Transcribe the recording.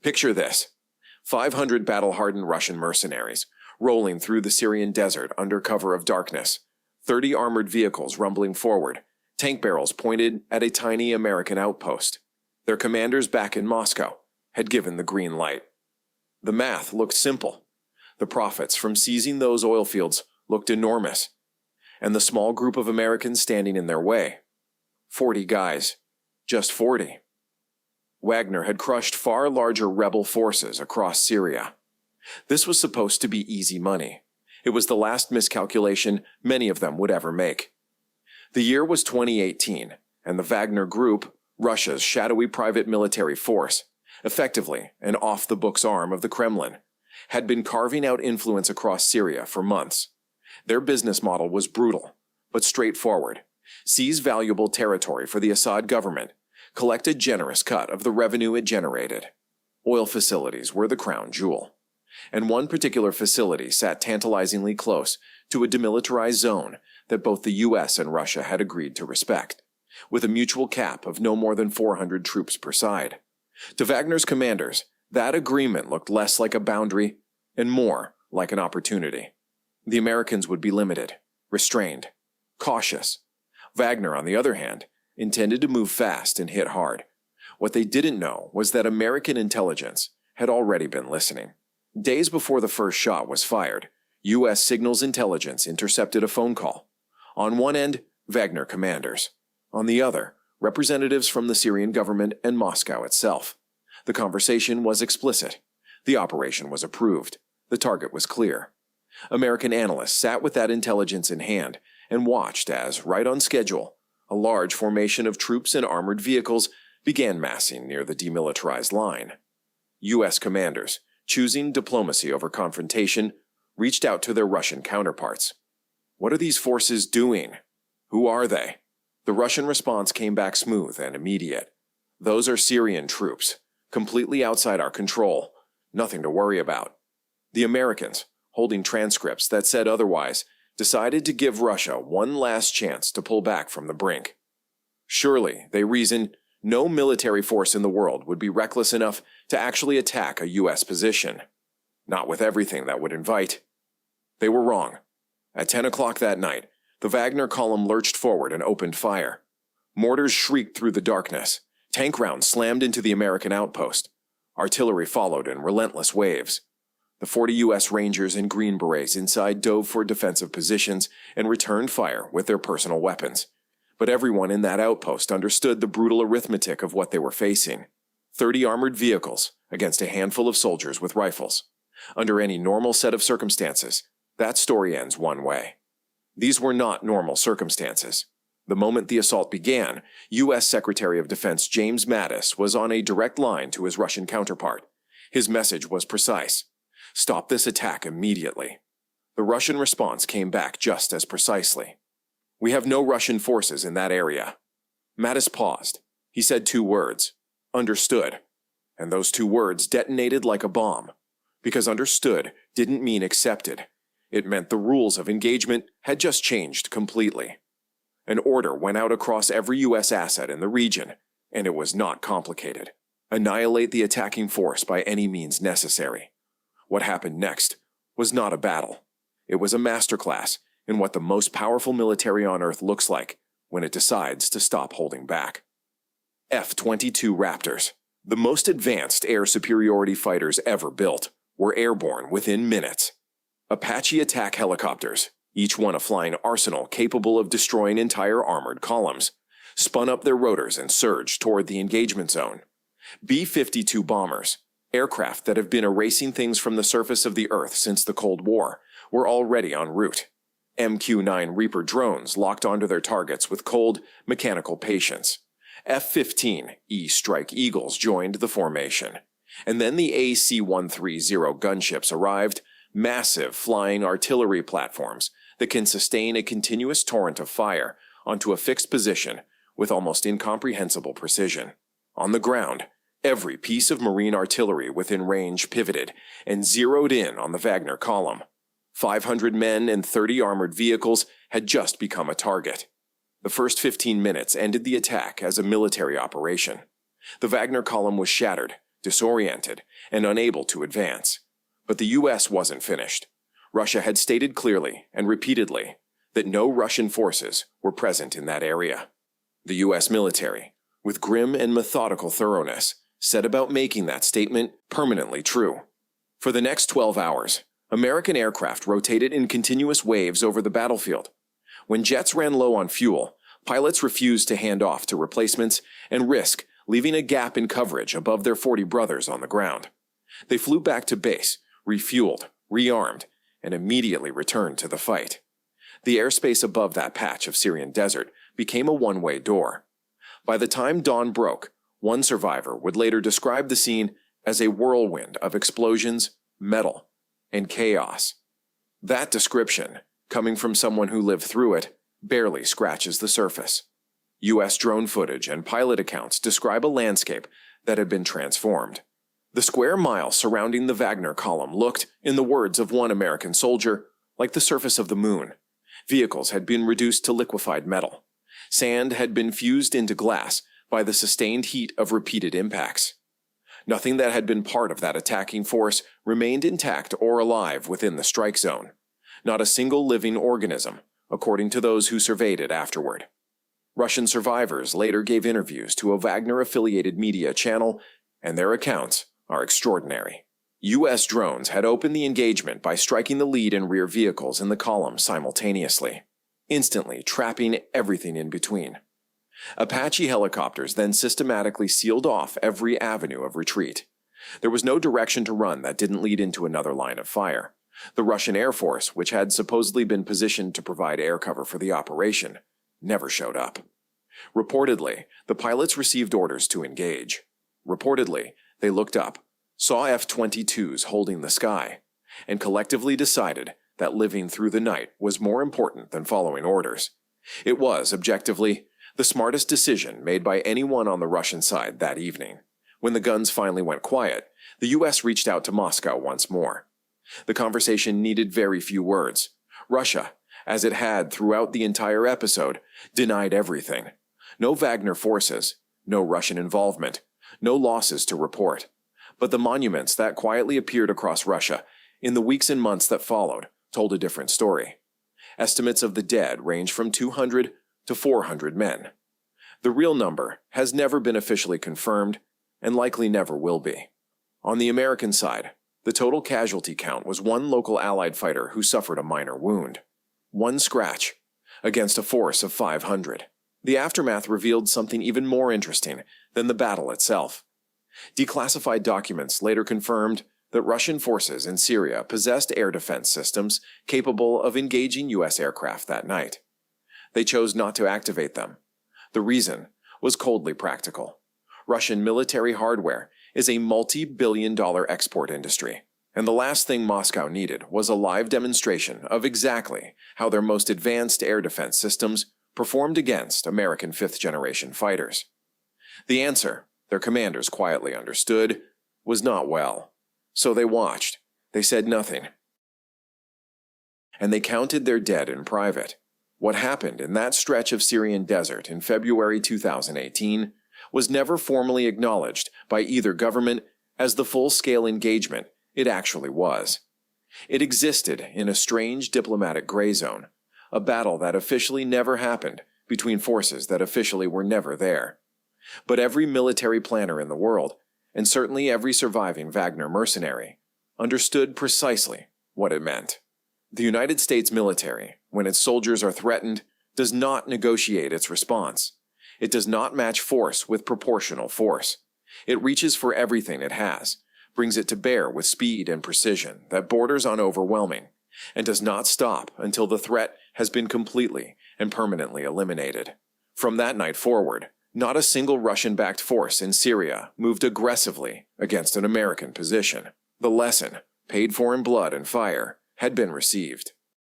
Picture this: 500 battle-hardened Russian mercenaries rolling through the Syrian desert under cover of darkness, 30 armored vehicles rumbling forward, tank barrels pointed at a tiny American outpost. Their commanders back in Moscow had given the green light. The math looked simple. The profits from seizing those oil fields looked enormous. And the small group of Americans standing in their way. 40 guys. Just 40. Wagner had crushed far larger rebel forces across Syria. This was supposed to be easy money. It was the last miscalculation many of them would ever make. The year was 2018, and the Wagner Group, Russia's shadowy private military force, effectively an off-the-books arm of the Kremlin, had been carving out influence across Syria for months. Their business model was brutal, but straightforward. Seize valuable territory for the Assad government, collect a generous cut of the revenue it generated. Oil facilities were the crown jewel. And one particular facility sat tantalizingly close to a demilitarized zone that both the US and Russia had agreed to respect, with a mutual cap of no more than 400 troops per side. To Wagner's commanders, that agreement looked less like a boundary and more like an opportunity. The Americans would be limited, restrained, cautious. Wagner, on the other hand, intended to move fast and hit hard. What they didn't know was that American intelligence had already been listening. Days before the first shot was fired, U.S. signals intelligence intercepted a phone call. On one end, Wagner commanders. On the other, representatives from the Syrian government and Moscow itself. The conversation was explicit. The operation was approved. The target was clear. American analysts sat with that intelligence in hand and watched as, right on schedule, a large formation of troops and armored vehicles began massing near the demilitarized line. U.S. commanders, choosing diplomacy over confrontation, reached out to their Russian counterparts. What are these forces doing? Who are they? The Russian response came back smooth and immediate. Those are Syrian troops, completely outside our control, nothing to worry about. The Americans, holding transcripts that said otherwise, decided to give Russia one last chance to pull back from the brink. Surely, they reasoned, no military force in the world would be reckless enough to actually attack a U.S. position. Not with everything that would invite. They were wrong. At 10 o'clock that night, the Wagner column lurched forward and opened fire. Mortars shrieked through the darkness. Tank rounds slammed into the American outpost. Artillery followed in relentless waves. The 40 U.S. Rangers and Green Berets inside dove for defensive positions and returned fire with their personal weapons. But everyone in that outpost understood the brutal arithmetic of what they were facing. 30 armored vehicles against a handful of soldiers with rifles. Under any normal set of circumstances, that story ends one way. These were not normal circumstances. The moment the assault began, U.S. Secretary of Defense James Mattis was on a direct line to his Russian counterpart. His message was precise. Stop this attack immediately. The Russian response came back just as precisely. We have no Russian forces in that area. Mattis paused. He said 2 words. Understood. And those 2 words detonated like a bomb. Because understood didn't mean accepted. It meant the rules of engagement had just changed completely. An order went out across every U.S. asset in the region, and it was not complicated. Annihilate the attacking force by any means necessary. What happened next was not a battle. It was a masterclass in what the most powerful military on Earth looks like when it decides to stop holding back. F-22 Raptors, the most advanced air superiority fighters ever built, were airborne within minutes. Apache attack helicopters, each one a flying arsenal capable of destroying entire armored columns, spun up their rotors and surged toward the engagement zone. B-52 bombers, aircraft that have been erasing things from the surface of the Earth since the Cold War, were already en route. MQ-9 Reaper drones locked onto their targets with cold, mechanical patience. F-15E Strike Eagles joined the formation. And then the AC-130 gunships arrived, massive flying artillery platforms that can sustain a continuous torrent of fire onto a fixed position with almost incomprehensible precision. On the ground, every piece of Marine artillery within range pivoted and zeroed in on the Wagner column. 500 men and 30 armored vehicles had just become a target. The first 15 minutes ended the attack as a military operation. The Wagner column was shattered, disoriented, and unable to advance. But the U.S. wasn't finished. Russia had stated clearly and repeatedly that no Russian forces were present in that area. The U.S. military, with grim and methodical thoroughness, set about making that statement permanently true. For the next 12 hours, American aircraft rotated in continuous waves over the battlefield. When jets ran low on fuel, pilots refused to hand off to replacements and risk leaving a gap in coverage above their 40 brothers on the ground. They flew back to base, refueled, rearmed, and immediately returned to the fight. The airspace above that patch of Syrian desert became a one-way door. By the time dawn broke, one survivor would later describe the scene as a whirlwind of explosions, metal, and chaos. That description, coming from someone who lived through it, barely scratches the surface. U.S. drone footage and pilot accounts describe a landscape that had been transformed. The square mile surrounding the Wagner column looked, in the words of one American soldier, like the surface of the moon. Vehicles had been reduced to liquefied metal. Sand had been fused into glass by the sustained heat of repeated impacts. Nothing that had been part of that attacking force remained intact or alive within the strike zone. Not a single living organism, according to those who surveyed it afterward. Russian survivors later gave interviews to a Wagner-affiliated media channel, and their accounts are extraordinary. U.S. drones had opened the engagement by striking the lead and rear vehicles in the column simultaneously, instantly trapping everything in between. Apache helicopters then systematically sealed off every avenue of retreat. There was no direction to run that didn't lead into another line of fire. The Russian Air Force, which had supposedly been positioned to provide air cover for the operation, never showed up. Reportedly, the pilots received orders to engage. Reportedly, they looked up, saw F-22s holding the sky, and collectively decided that living through the night was more important than following orders. It was, objectively, the smartest decision made by anyone on the Russian side that evening. When the guns finally went quiet, the U.S. reached out to Moscow once more. The conversation needed very few words. Russia, as it had throughout the entire episode, denied everything. No Wagner forces, no Russian involvement, no losses to report. But the monuments that quietly appeared across Russia in the weeks and months that followed told a different story. Estimates of the dead range from 200 to 400 men. The real number has never been officially confirmed and likely never will be. On the American side, the total casualty count was one local Allied fighter who suffered a minor wound. One scratch, against a force of 500. The aftermath revealed something even more interesting than the battle itself. Declassified documents later confirmed that Russian forces in Syria possessed air defense systems capable of engaging U.S. aircraft that night. They chose not to activate them. The reason was coldly practical. Russian military hardware is a multi-billion-dollar export industry, and the last thing Moscow needed was a live demonstration of exactly how their most advanced air defense systems performed against American fifth-generation fighters. The answer, their commanders quietly understood, was not well. So they watched. They said nothing. And they counted their dead in private. What happened in that stretch of Syrian desert in February 2018 was never formally acknowledged by either government as the full-scale engagement it actually was. It existed in a strange diplomatic gray zone, a battle that officially never happened between forces that officially were never there. But every military planner in the world, and certainly every surviving Wagner mercenary, understood precisely what it meant. The United States military, when its soldiers are threatened, does not negotiate its response. It does not match force with proportional force. It reaches for everything it has, brings it to bear with speed and precision that borders on overwhelming, and does not stop until the threat has been completely and permanently eliminated. From that night forward, not a single Russian-backed force in Syria moved aggressively against an American position. The lesson, paid for in blood and fire, had been received.